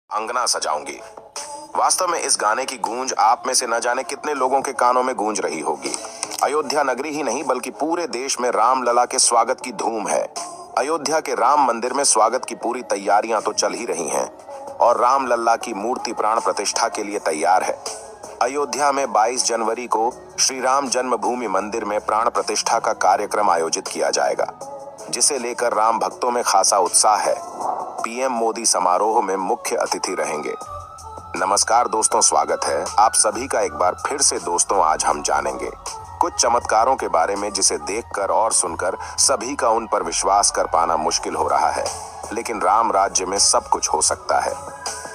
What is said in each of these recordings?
अंगना सजाऊंगी। वास्तव में इस गाने की गूंज आप में से न जाने कितने लोगों के कानों में गूंज रही होगी। अयोध्या नगरी ही नहीं बल्कि पूरे देश में राम लला के स्वागत की धूम है। अयोध्या के राम मंदिर में स्वागत की पूरी तैयारियां तो चल ही रही हैं और राम लल्ला की मूर्ति प्राण प्रतिष्ठा के लिए तैयार है। अयोध्या में 22 जनवरी को श्री राम जन्मभूमि मंदिर में प्राण प्रतिष्ठा का कार्यक्रम आयोजित किया जाएगा, जिसे लेकर राम भक्तों में खासा उत्साह है। पीएम मोदी समारोह में मुख्य अतिथि रहेंगे। नमस्कार दोस्तों, स्वागत है आप सभी का एक बार फिर से। दोस्तों, आज हम जानेंगे कुछ चमत्कारों के बारे में जिसे देखकर और सुनकर सभी का उन पर विश्वास कर पाना मुश्किल हो रहा है, लेकिन राम राज्य में सब कुछ हो सकता है।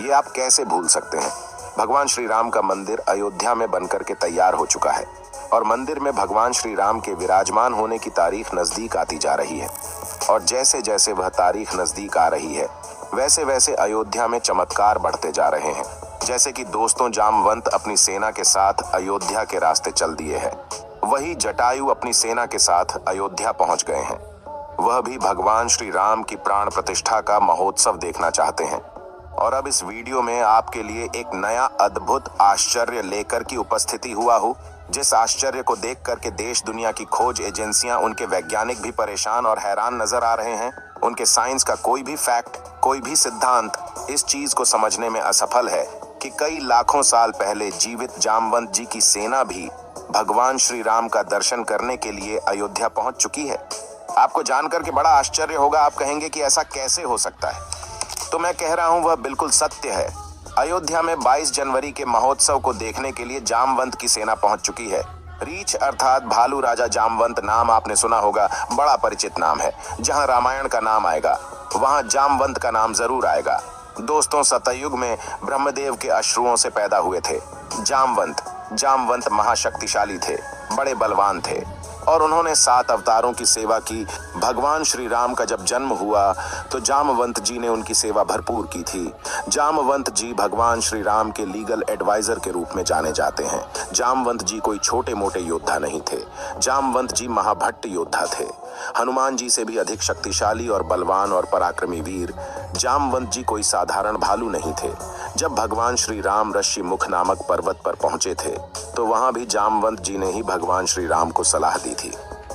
ये आप कैसे भूल सकते हैं। भगवान श्री राम का मंदिर अयोध्या में बनकर के तैयार हो चुका है और मंदिर में भगवान श्री राम के विराजमान होने की तारीख नजदीक आती जा रही है। और जैसे जैसे वह तारीख नजदीक आ रही है, वैसे वैसे अयोध्या में चमत्कार बढ़ते जा रहे हैं। जैसे कि दोस्तों, जामवंत अपनी सेना के साथ अयोध्या के रास्ते चल दिए हैं। वही जटायु अपनी सेना के साथ अयोध्या पहुंच गए हैं। वह भी भगवान श्री राम की प्राण प्रतिष्ठा का महोत्सव देखना चाहते हैं। और अब इस वीडियो में आपके लिए एक नया अद्भुत आश्चर्य लेकर की उपस्थिति हुआ हूँ, जिस आश्चर्य को देख करके देश दुनिया की खोज एजेंसियां, उनके वैज्ञानिक भी परेशान और हैरान नजर आ रहे हैं। उनके साइंस का कोई भी फैक्ट, कोई भी सिद्धांत इस चीज को समझने में असफल है कि कई लाखों साल पहले जीवित जामवंत जी की सेना भी भगवान श्री राम का दर्शन करने के लिए अयोध्या पहुंच चुकी है। आपको जानकर के बड़ा आश्चर्य होगा। आप कहेंगे कि ऐसा कैसे हो सकता है, तो मैं कह रहा हूं वह बिल्कुल सत्य है। अयोध्या में 22 जनवरी के महोत्सव को देखने के लिए जामवंत की सेना पहुंच चुकी है। रीछ अर्थात भालू राजा जामवंत नाम आपने सुना होगा, बड़ा परिचित नाम है। जहां रामायण का नाम आएगा वहां जामवंत का नाम जरूर आएगा। दोस्तों, सतयुग में ब्रह्मदेव के अश्रुओं से पैदा हुए थे जामवंत महाशक्तिशाली थे, बड़े बलवान थे और उन्होंने 7 अवतारों की सेवा की। भगवान श्री राम का जब जन्म हुआ तो जामवंत जी ने उनकी सेवा भरपूर की थी। जामवंत जी भगवान श्री राम के लीगल एडवाइजर के रूप में जाने जाते हैं। जामवंत जी कोई छोटे मोटे योद्धा नहीं थे। जामवंत जी महाभट्ट योद्धा थे, हनुमान जी से भी अधिक शक्तिशाली और बलवान और पराक्रमी वीर। जामवंत जी कोई साधारण भालू नहीं थे। जब भगवान श्री राम ऋषि मुख नामक पर्वत पर पहुंचे थे तो वहां भी जामवंत जी ने ही भगवान श्री राम को सलाह दी थी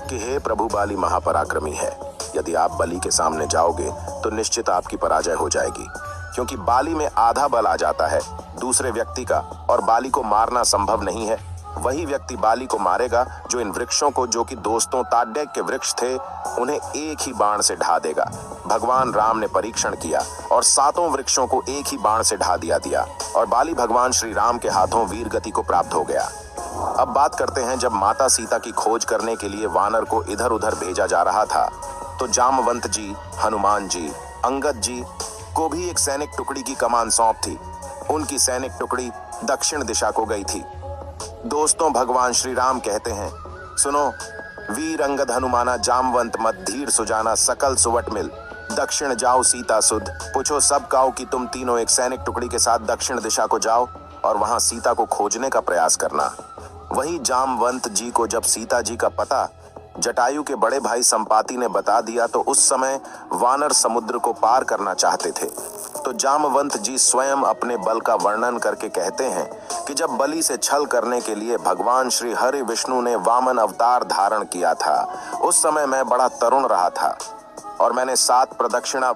कि हे प्रभु, बाली महापराक्रमी है। यदि आप बलि के सामने जाओगे तो निश्चित आपकी पराजय हो जाएगी, क्योंकि बाली में आधा बल आ जाता है दूसरे व्यक्ति का और बाली को मारना संभव नहीं है। वही व्यक्ति बाली को मारेगा जो इन वृक्षों को, जो कि दोस्तों ताड्यक के वृक्ष थे, उन्हें एक ही बाण से ढा देगा। भगवान राम ने परीक्षण किया और 7 वृक्षों को एक ही बाण से ढा दिया और बाली भगवान श्री राम के हाथों वीर गति को प्राप्त हो गया। अब बात करते हैं, जब माता सीता की खोज करने के लिए वानर को इधर उधर भेजा जा रहा था तो जामवंत जी, हनुमान जी, अंगद जी को भी एक सैनिक टुकड़ी की कमान सौंप थी। उनकी सैनिक टुकड़ी दक्षिण दिशा को गई थी। दोस्तों, भगवान श्री राम कहते हैं, सुनो वीर अंगद हनुमाना जामवंत मत धीर सुजाना सकल सुवट मिल, दक्षिण जाओ सीता सुध पूछो सब काओ कि तुम तीनों एक सैनिक टुकड़ी के साथ दक्षिण दिशा को जाओ और वहां सीता को खोजने का प्रयास करना। वही जामवंत जी को जब सीता जी का पता जटायु के बड़े भाई संपाति ने बता दिया तो उस समय वानर समुद्र को पार करना चाहते थे। तो जामवंत जी स्वयं अपने बल का वर्णन करके कहते हैं कि जब बलि से छल करने के लिए भगवान श्री हरि विष्णु ने वामन अवतार धारण किया था, उस समय मैं बड़ा तरुण रहा था और मैंने 7 प्रदक्षिणा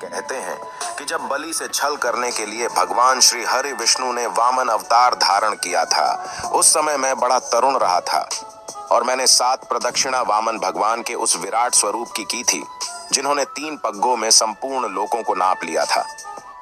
कहते हैं कि जब बलि से छल करने के लिए भगवान श्री हरि विष्णु ने वामन अवतार धारण किया था, उस समय मैं बड़ा तरुण रहा था और मैंने 7 प्रदक्षिणा वामन भगवान के उस विराट स्वरूप की थी, जिन्होंने 3 पग्गों में संपूर्ण लोकों को नाप लिया था।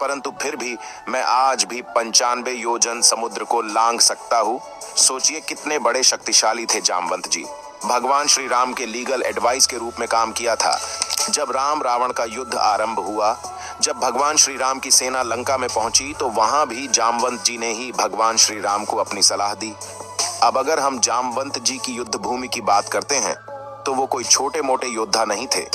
परंतु फिर भी मैं आज भी 95 योजन समुद्र को लांघ सकता हूँ। सोचिए कितने बड़े शक्तिशाली थे जामवंत जी। भगवान श्री राम के लीगल एडवाइस के रूप में काम किया था। जब राम रावण का युद्ध आरंभ हुआ, जब भगवान श्री राम की सेना लंका में पहुंची तो वहां भी जामवंत जी ने ही भगवान श्री राम को अपनी सलाह दी। अब अगर हम जामवंत जी की युद्ध भूमि की बात करते हैं तो वो कोई छोटे मोटे योद्धा नहीं थे।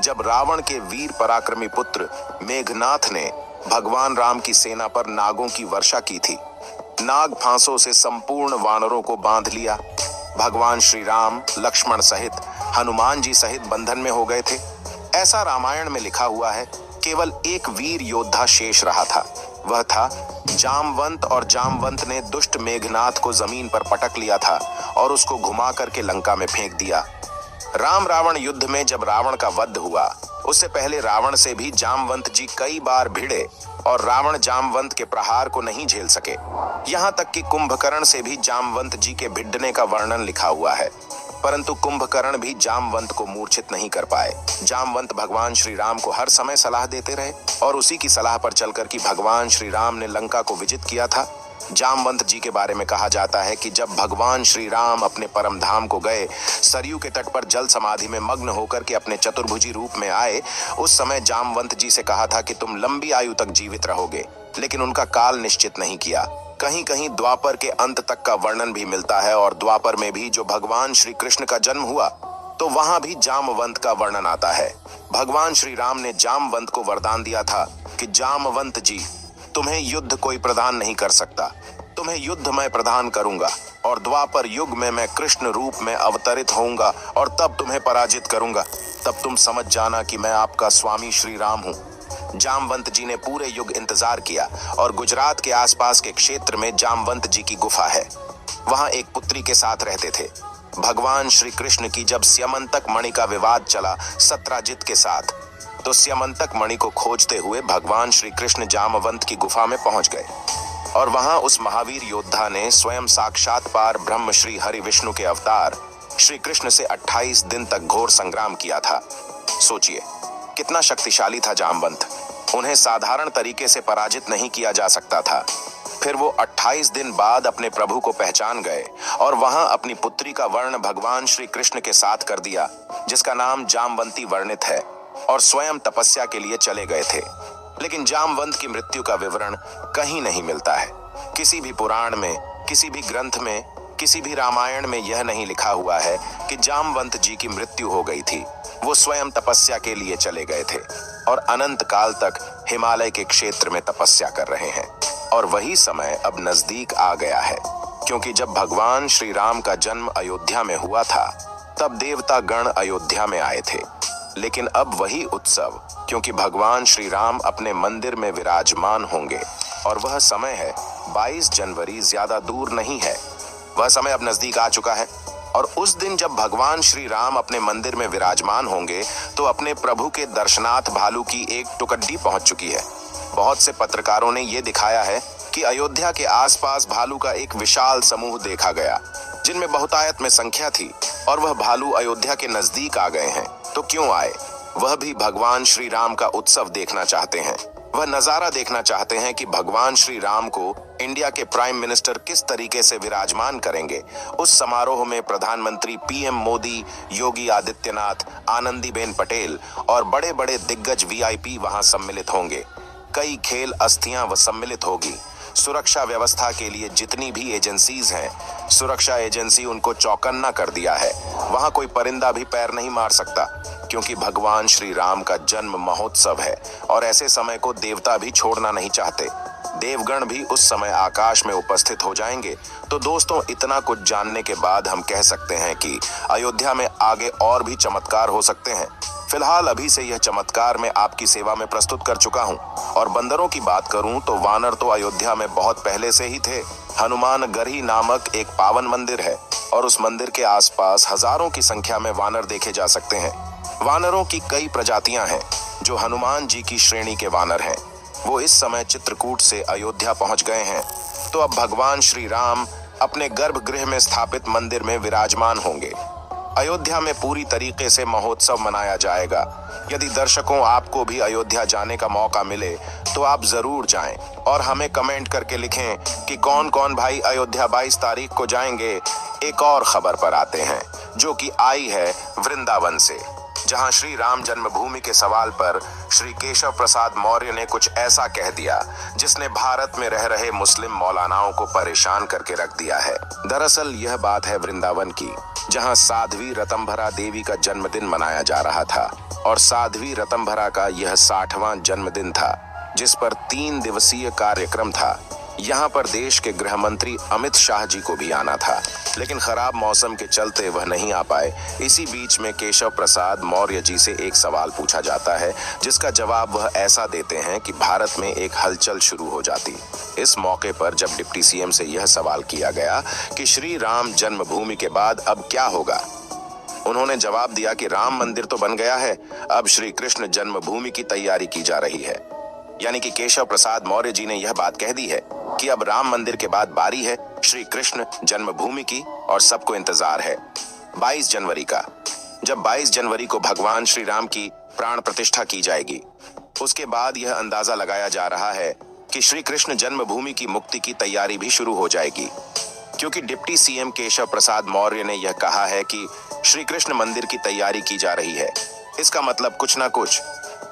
जब रावण के वीर पराक्रमी पुत्र मेघनाथ ने भगवान राम की सेना पर नागों की वर्षा की थी, नाग फांसों से संपूर्ण वानरों को बांध लिया। भगवान श्री राम लक्ष्मण सहित हनुमान जी सहित बंधन में हो गए थे। ऐसा रामायण में लिखा हुआ है। केवल एक वीर योद्धा शेष रहा था, वह था जामवंत, और जामवंत ने दुष्ट मेघनाथ को जमीन पर पटक लिया था और उसको घुमा करके लंका में फेंक दिया। राम रावण युद्ध में जब रावण का वध हुआ, उससे पहले रावण से भी जामवंत जी कई बार भिड़े और रावण जामवंत के प्रहार को नहीं झेल सके। यहाँ तक कि कुंभकर्ण से भी जामवंत जी के भिड़ने का वर्णन लिखा हुआ है, परंतु कुंभकर्ण भी जामवंत को मूर्छित नहीं कर पाए। जामवंत भगवान श्री राम को हर समय सलाह देते रहे और उसी की सलाह पर चलकर कि भगवान श्री राम ने लंका को विजित किया था। जामवंत जी के बारे में कहा जाता है कि जब भगवान श्री राम अपने परम धाम को गए, सरयू के तट पर जल समाधि में मग्न होकर के अपने चतुर्भुजी रूप में आए, उस समय जामवंत जी से कहा था कि तुम लंबी आयु तक जीवित रहोगे, लेकिन उनका काल निश्चित नहीं किया। कहीं कहीं द्वापर के अंत तक का वर्णन भी मिलता है और द्वापर में भी जो भगवान श्री कृष्ण का जन्म हुआ, तो वहां भी जामवंत का वर्णन आता है। भगवान श्री राम ने जामवंत को वरदान दिया था कि जामवंत जी, तुम्हें युद्ध कोई प्रदान नहीं कर सकता, तुम्हें युद्ध मैं प्रदान करूंगा और द्वापर युग में मैं कृष्ण रूप में अवतरित होऊंगा और तब तुम्हें पराजित करूंगा। तब तुम समझ जाना कि मैं आपका स्वामी श्री राम हूं। जामवंत जी ने पूरे युग इंतजार किया और गुजरात के आसपास के क्षेत्र में जामवंत जी की गुफा है। वहां एक पुत्री के साथ रहते थे। भगवान श्री कृष्ण की जब स्यमंतक मणि का विवाद चला सत्राजित के साथ, तो स्यमंतक मणि को खोजते हुए भगवान श्री कृष्ण जामवंत की गुफा में पहुंच गए और वहां उस महावीर योद्धा ने स्वयं साक्षात पार ब्रह्म श्री हरि विष्णु के अवतार श्री कृष्ण से 28 दिन तक घोर संग्राम किया था। सोचिए कितना शक्तिशाली था जामवंत। उन्हें साधारण तरीके से पराजित नहीं किया जा सकता था। फिर वो 28 दिन बाद अपने प्रभु को पहचान गए और वहां अपनी पुत्री का वर्ण भगवान श्री कृष्ण के साथ कर दिया, जिसका नाम जामवंती वर्णित है, और स्वयं तपस्या के लिए चले गए थे। लेकिन जामवंत की मृत्यु का विवरण कहीं नहीं मिलता है। किसी भी पुराण में, किसी भी ग्रंथ में, किसी भी रामायण में यह नहीं लिखा हुआ है कि जामवंत जी की मृत्यु हो गई थी। वो स्वयं तपस्या के लिए चले गए थे और अनंत काल तक हिमालय के क्षेत्र में तपस्या कर रहे हैं। और वही समय अब नजदीक आ गया है, क्योंकि जब भगवान श्री राम का जन्म अयोध्या में हुआ था, तब देवता गण अयोध्या में आए थे। लेकिन अब वही उत्सव, क्योंकि भगवान श्री राम अपने मंदिर में विराजमान होंगे, और वह समय है 22 जनवरी, ज्यादा दूर नहीं है। वह समय अब नजदीक आ चुका है और उस दिन जब भगवान श्री राम अपने मंदिर में विराजमान होंगे, तो अपने प्रभु के दर्शनार्थ भालू की एक टुकड़ी पहुंच चुकी है। बहुत से पत्रकारों ने यह दिखाया है कि अयोध्या के आसपास भालू का एक विशाल समूह देखा गया, जिनमें बहुतायत में संख्या थी, और वह भालू अयोध्या के नजदीक आ गए हैं। तो क्यों आए? वह भी भगवान श्री राम का उत्सव देखना चाहते हैं। वह नजारा देखना चाहते हैं कि भगवान श्री राम को इंडिया के प्राइम मिनिस्टर किस तरीके से विराजमान करेंगे। उस समारोह में प्रधानमंत्री पीएम मोदी, योगी आदित्यनाथ, आनंदीबेन पटेल और बड़े बड़े दिग्गज वीआईपी वहां सम्मिलित होंगे। कई खेल अस्थियां व सम्मिलित होगी। सुरक्षा व्यवस्था के लिए जितनी भी एजेंसीज हैं, सुरक्षा एजेंसी उनको चौकन्ना कर दिया है। वहां कोई परिंदा भी पैर नहीं मार सकता, क्योंकि भगवान श्री राम का जन्म महोत्सव है और ऐसे समय को देवता भी छोड़ना नहीं चाहते। देवगण भी उस समय आकाश में उपस्थित हो जाएंगे। तो दोस्तों, इतना कुछ जानने के बाद हम कह सकते हैं कि अयोध्या में आगे और भी चमत्कार हो सकते हैं। फिलहाल अभी से यह चमत्कार मैं आपकी सेवा में प्रस्तुत कर चुका हूं। और बंदरों की बात करूं तो वानर तो अयोध्या में बहुत पहले से ही थे। हनुमान गढ़ी नामक एक पावन मंदिर है और उस मंदिर के आसपास हजारों की संख्या में वानर देखे जा सकते हैं। वानरों की कई प्रजातियां हैं जो हनुमान जी की श्रेणी के वानर हैं। वो इस समय चित्रकूट से अयोध्या पहुंच गए हैं। तो अब भगवान श्री राम अपने गर्भगृह में स्थापित मंदिर में विराजमान होंगे। अयोध्या में पूरी तरीके से महोत्सव मनाया जाएगा। यदि दर्शकों आपको भी अयोध्या जाने का मौका मिले तो आप जरूर जाएं और हमें कमेंट करके लिखें कि कौन कौन भाई अयोध्या 22 तारीख को जाएंगे। एक और खबर पर आते हैं जो कि आई है वृंदावन से, जहां श्री राम जन्मभूमि के सवाल पर श्री केशव प्रसाद मौर्य ने कुछ ऐसा कह दिया जिसने भारत में रह रहे मुस्लिम मौलानाओं को परेशान करके रख दिया है। दरअसल यह बात है वृंदावन की, जहां साध्वी रतंभरा देवी का जन्मदिन मनाया जा रहा था और साध्वी रतंभरा का यह 60वां जन्मदिन था, जिस पर 3 दिवसीय कार्यक्रम था। यहाँ पर देश के गृह मंत्री अमित शाह जी को भी आना था, लेकिन खराब मौसम के चलते वह नहीं आ पाए। इसी बीच में केशव प्रसाद मौर्य जी से एक सवाल पूछा जाता है, जिसका जवाब वह ऐसा देते हैं कि भारत में एक हलचल शुरू हो जाती। इस मौके पर जब डिप्टी सीएम से यह सवाल किया गया कि श्री राम जन्मभूमि के बाद अब क्या होगा, उन्होंने जवाब दिया कि राम मंदिर तो बन गया है, अब श्री कृष्ण जन्मभूमि की तैयारी की जा रही है। यानी कि केशव प्रसाद मौर्य जी ने यह बात कह दी है कि अब राम मंदिर के बाद बारी है श्री कृष्ण जन्मभूमि की, और सबको इंतजार है 22 जनवरी का, जब 22 जनवरी को भगवान श्री राम की प्राण प्रतिष्ठा की जाएगी। उसके बाद यह अंदाजा लगाया जा रहा है कि श्री कृष्ण जन्मभूमि की मुक्ति की तैयारी भी शुरू हो जाएगी, क्योंकि डिप्टी सीएम केशव प्रसाद मौर्य ने यह कहा है कि श्री कृष्ण मंदिर की तैयारी की जा रही है। इसका मतलब कुछ ना कुछ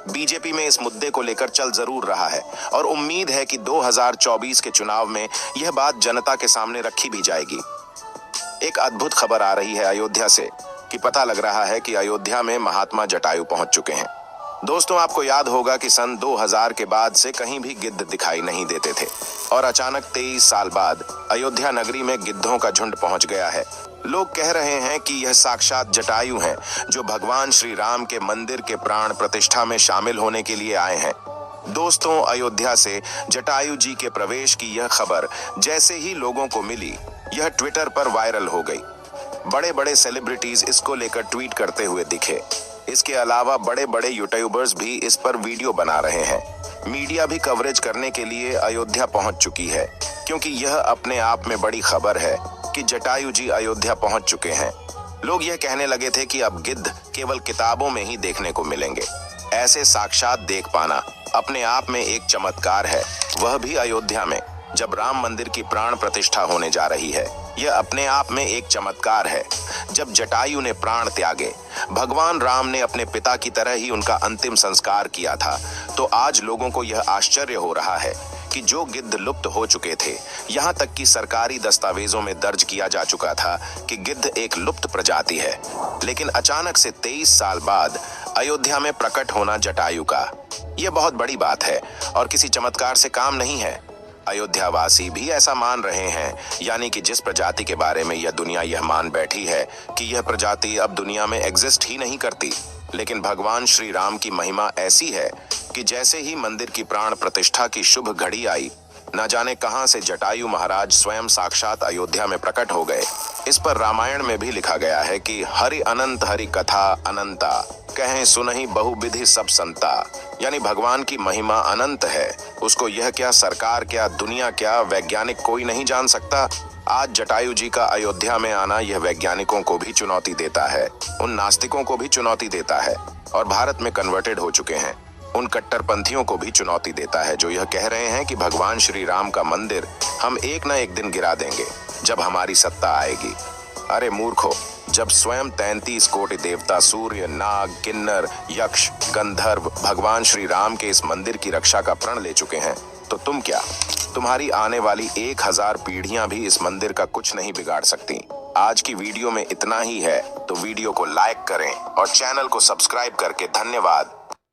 बीजेपी में इस मुद्दे को लेकर चल जरूर रहा है, और उम्मीद है कि 2024 के चुनाव में यह बात जनता के सामने रखी भी जाएगी। एक अद्भुत खबर आ रही है अयोध्या से कि पता लग रहा है कि अयोध्या में महात्मा जटायु पहुंच चुके हैं। दोस्तों, आपको याद होगा कि सन 2000 के बाद से कहीं भी गिद्ध दिखाई नहीं देते थे, और अचानक 23 साल बाद अयोध्या नगरी में गिद्धों का झुंड पहुंच गया है। लोग कह रहे हैं कि यह साक्षात जटायु हैं, जो भगवान श्री राम के मंदिर के प्राण प्रतिष्ठा में शामिल होने के लिए आए हैं। दोस्तों, अयोध्या से जटायु जी के प्रवेश की यह खबर जैसे ही लोगों को मिली, यह ट्विटर पर वायरल हो गई। बड़े बड़े सेलिब्रिटीज इसको लेकर ट्वीट करते हुए दिखे। इसके अलावा बड़े बड़े यूट्यूबर्स भी इस पर वीडियो बना रहे हैं। मीडिया भी कवरेज करने के लिए अयोध्या पहुंच चुकी है, क्योंकि यह अपने आप में बड़ी खबर है कि जटायु जी अयोध्या पहुंच चुके हैं। लोग यह कहने लगे थे कि अब गिद्ध केवल किताबों में ही देखने को मिलेंगे। ऐसे साक्षात देख पाना अपने आप में एक चमत्कार है, वह भी अयोध्या में, जब राम मंदिर की प्राण प्रतिष्ठा होने जा रही है। यह अपने आप में एक चमत्कार है। जब जटायु ने प्राण त्यागे, भगवान राम ने अपने पिता की तरह ही उनका अंतिम संस्कार किया था, तो आज लोगों को यह आश्चर्य हो रहा है कि जो गिद्ध लुप्त हो चुके थे, यहाँ तक कि सरकारी दस्तावेजों में दर्ज किया जा चुका था कि गिद्ध एक लुप्त प्रजाति है, लेकिन अचानक से 23 साल बाद अयोध्या में प्रकट होना जटायु का, यह बहुत बड़ी बात है और किसी चमत्कार से काम नहीं है। अयोध्या वासी भी ऐसा मान रहे हैं, यानी कि जिस प्रजाति के बारे में यह दुनिया यह मान बैठी है कि यह प्रजाति अब दुनिया में एग्जिस्ट ही नहीं करती, लेकिन भगवान श्री राम की महिमा ऐसी है कि जैसे ही मंदिर की प्राण प्रतिष्ठा की शुभ घड़ी आई, न जाने कहां से जटायु महाराज स्वयं साक्षात अयोध्या में प्रकट हो गए। इस पर रामायण में भी लिखा गया है कि हरि अनंत हरि कथा अनंता, कहें सुनहि बहुविधि सब संता। यानी भगवान की महिमा अनंत है, उसको यह क्या सरकार क्या दुनिया क्या वैज्ञानिक कोई नहीं जान सकता। आज जटायु जी का अयोध्या में आना यह वैज्ञानिकों को भी चुनौती देता है, उन नास्तिकों को भी चुनौती देता है, और भारत में कन्वर्टेड हो चुके हैं उन कट्टरपंथियों को भी चुनौती देता है, जो यह कह रहे हैं कि भगवान श्री राम का मंदिर हम एक न एक दिन गिरा देंगे जब हमारी सत्ता आएगी। अरे मूर्खो, जब स्वयं 33 कोटि देवता सूर्य, नाग, किन्नर, यक्ष, गंधर्व भगवान श्री राम के इस मंदिर की रक्षा का प्रण ले चुके हैं, तो तुम क्या, तुम्हारी आने वाली 1000 पीढ़ियां भी इस मंदिर का कुछ नहीं बिगाड़ सकती। आज की वीडियो में इतना ही है, तो वीडियो को लाइक करें और चैनल को सब्सक्राइब करके धन्यवाद।